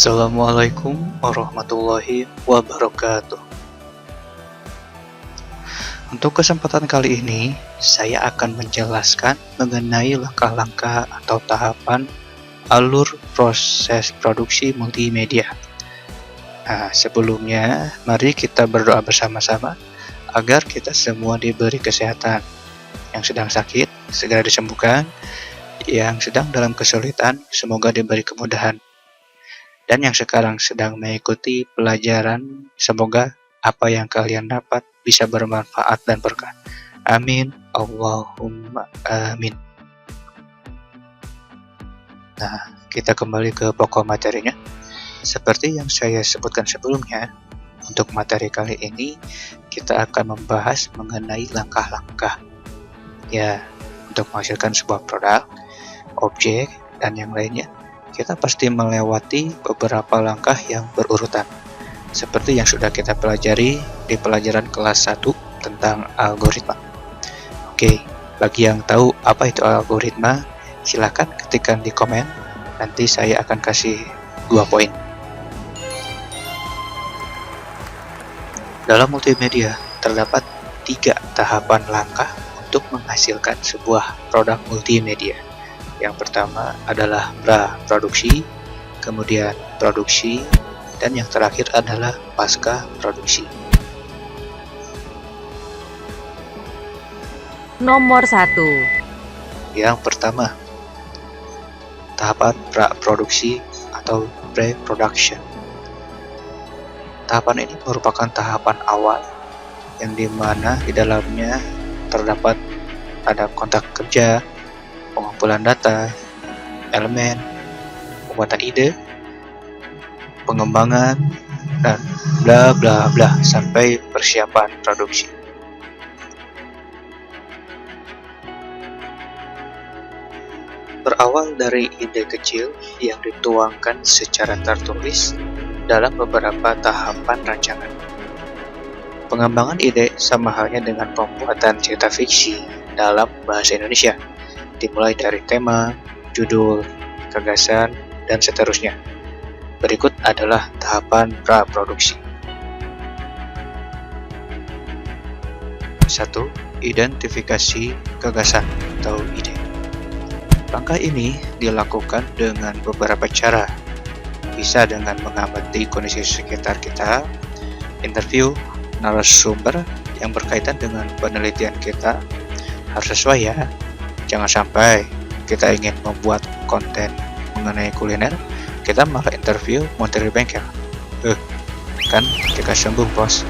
Assalamualaikum warahmatullahi wabarakatuh. Untuk kesempatan kali ini, saya akan menjelaskan mengenai langkah-langkah atau tahapan alur proses produksi multimedia. Nah, sebelumnya, mari kita berdoa bersama-sama agar kita semua diberi kesehatan. Yang sedang sakit, segera disembuhkan. Yang sedang dalam kesulitan, semoga diberi kemudahan. Dan yang sekarang sedang mengikuti pelajaran, semoga apa yang kalian dapat bisa bermanfaat dan berkah. Amin. Allahumma amin. Nah, kita kembali ke pokok materinya. Seperti yang saya sebutkan sebelumnya, untuk materi kali ini kita akan membahas mengenai langkah-langkah ya untuk menghasilkan sebuah produk, objek, dan yang lainnya. Kita pasti melewati beberapa langkah yang berurutan, seperti yang sudah kita pelajari di pelajaran kelas 1 tentang algoritma. Oke, bagi yang tahu apa itu algoritma, silakan ketikkan di komen, nanti saya akan kasih 2 poin. Dalam multimedia, terdapat 3 tahapan langkah untuk menghasilkan sebuah produk multimedia. Yang pertama adalah pra-produksi, kemudian produksi, dan yang terakhir adalah pasca produksi. Nomor 1. Yang pertama, tahapan pra-produksi atau pre-production. Tahapan ini merupakan tahapan awal yang dimana di dalamnya terdapat ada kontak kerja, pengumpulan data, elemen, pembuatan ide, pengembangan, dan bla bla bla sampai persiapan produksi. Berawal dari ide kecil yang dituangkan secara tertulis dalam beberapa tahapan rancangan. Pengembangan ide sama halnya dengan pembuatan cerita fiksi dalam bahasa Indonesia, dimulai dari tema, judul, gagasan, dan seterusnya. Berikut adalah tahapan pra-produksi. 1. Identifikasi gagasan atau ide. Langkah ini dilakukan dengan beberapa cara. Bisa dengan mengamati kondisi sekitar kita, interview narasumber yang berkaitan dengan penelitian kita, harus sesuai ya. Jangan sampai kita ingin membuat konten mengenai kuliner, kita malah interview montir di bengkel. Kan kita sembung bos.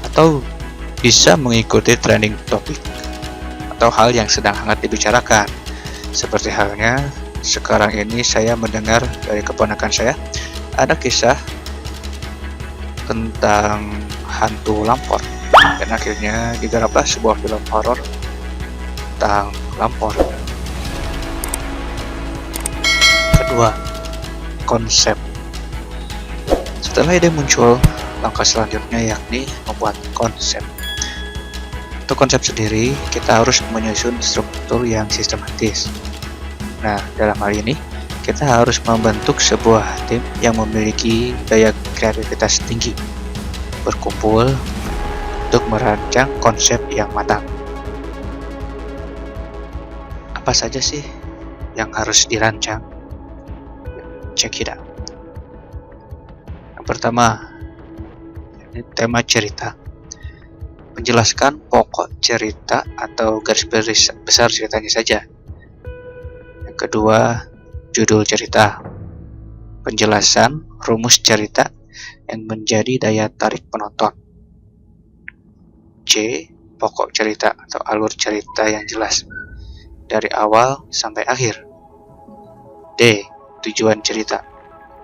Atau bisa mengikuti trending topik atau hal yang sedang hangat dibicarakan. Seperti halnya sekarang ini saya mendengar dari keponakan saya ada kisah tentang hantu lampor, dan akhirnya digaraplah sebuah film horor tentang lampor. Kedua, konsep. Setelah ide muncul, langkah selanjutnya yakni membuat konsep. Untuk konsep sendiri, kita harus menyusun struktur yang sistematis. Nah, dalam hal ini, kita harus membentuk sebuah tim yang memiliki daya kreativitas tinggi, berkumpul untuk merancang konsep yang matang. Apa saja sih yang harus dirancang? Check it out. Yang pertama, ini tema cerita. Menjelaskan pokok cerita atau garis besar ceritanya saja. Yang kedua, judul cerita. Penjelasan rumus cerita yang menjadi daya tarik penonton. C. Pokok cerita atau alur cerita yang jelas dari awal sampai akhir. D. Tujuan cerita,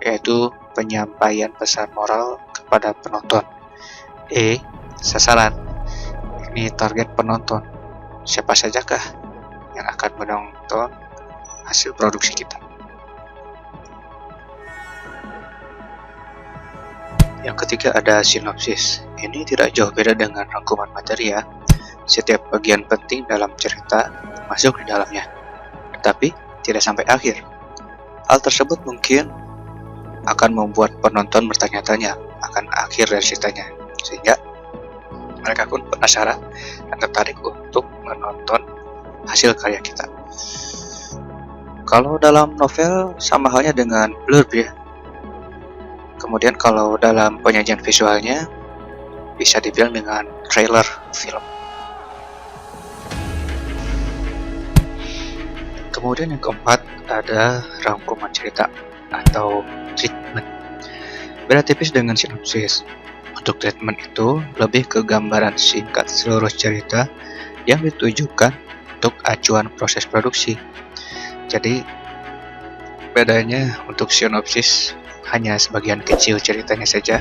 yaitu penyampaian pesan moral kepada penonton. E. Sasaran, ini target penonton. Siapa sajakah yang akan menonton hasil produksi kita? Yang ketiga ada sinopsis. Ini tidak jauh beda dengan rangkuman materi ya. Setiap bagian penting dalam cerita masuk di dalamnya, tetapi tidak sampai akhir. Hal tersebut mungkin akan membuat penonton bertanya-tanya akan akhir dari ceritanya, sehingga mereka pun penasaran dan tertarik untuk menonton hasil karya kita. Kalau dalam novel sama halnya dengan blurb ya. Kemudian kalau dalam penyajian visualnya bisa dibilang dengan trailer film. Kemudian yang keempat ada rangkuman cerita atau treatment. Beda tipis dengan sinopsis. Untuk treatment itu lebih ke gambaran singkat seluruh cerita yang ditujukan untuk acuan proses produksi. Jadi bedanya untuk sinopsis hanya sebagian kecil ceritanya saja,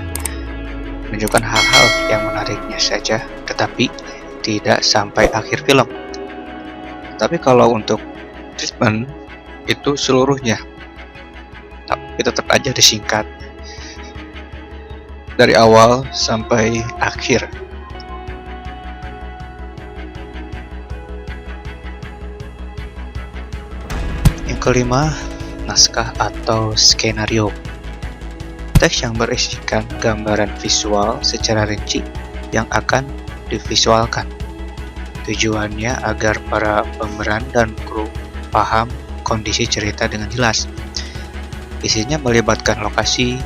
menunjukkan hal-hal yang menariknya saja, tetapi tidak sampai akhir film. Tapi kalau untuk treatment itu seluruhnya, tapi tetap aja disingkat dari awal sampai akhir. Yang kelima, naskah atau skenario. Teks yang berisikan gambaran visual secara rinci yang akan divisualkan. Tujuannya agar para pemeran dan kru paham kondisi cerita dengan jelas. Isinya melibatkan lokasi,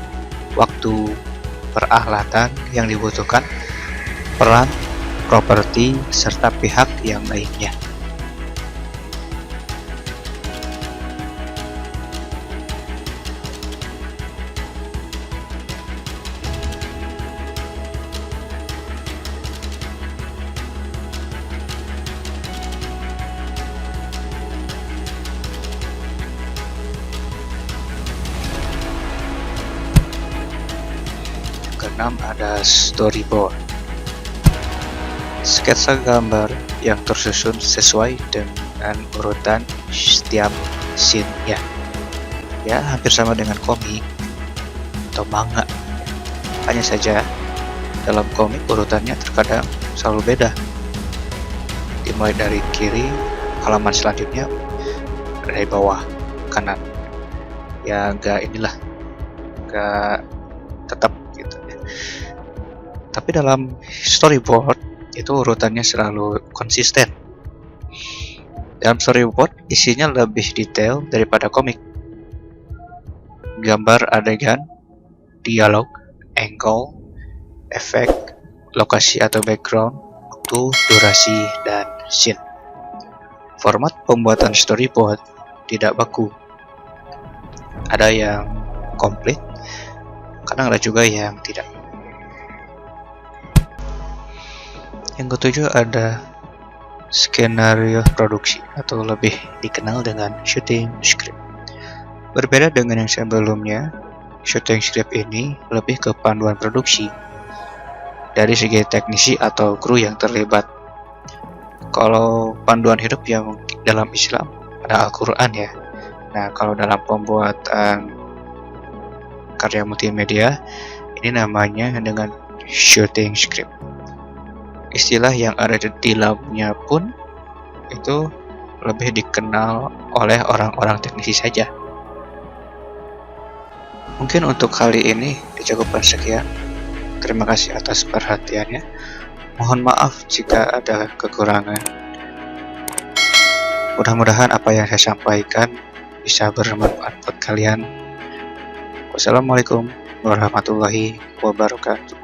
waktu, peralatan yang dibutuhkan, peran, properti, serta pihak yang lainnya. Keenam ada storyboard. Sketsa gambar yang tersusun sesuai dengan urutan setiap scene-nya. Ya, hampir sama dengan komik atau manga. Hanya saja dalam komik urutannya terkadang selalu beda. Dimulai dari kiri, halaman selanjutnya dari bawah kanan. Ya enggak tetap gitu. Tapi dalam storyboard itu urutannya selalu konsisten. Dalam storyboard isinya lebih detail daripada komik. Gambar adegan, dialog, angle, efek, lokasi atau background, waktu, durasi, dan scene. Format pembuatan storyboard tidak baku. Ada yang komplit, kadang ada juga yang tidak. Yang ketujuh ada skenario produksi atau lebih dikenal dengan shooting script. Berbeda dengan yang sebelumnya, shooting script ini lebih ke panduan produksi dari segi teknisi atau kru yang terlibat. Kalau panduan hidup yang dalam Islam ada Al-Quran ya. Nah, kalau dalam pembuatan karya multimedia ini namanya dengan shooting script. Istilah yang ada di dalamnya pun itu lebih dikenal oleh orang-orang teknisi saja. Mungkin untuk kali ini dicukupkan sekian. Terima kasih atas perhatiannya. Mohon maaf jika ada kekurangan. Mudah-mudahan apa yang saya sampaikan bisa bermanfaat buat kalian. Wassalamualaikum warahmatullahi wabarakatuh.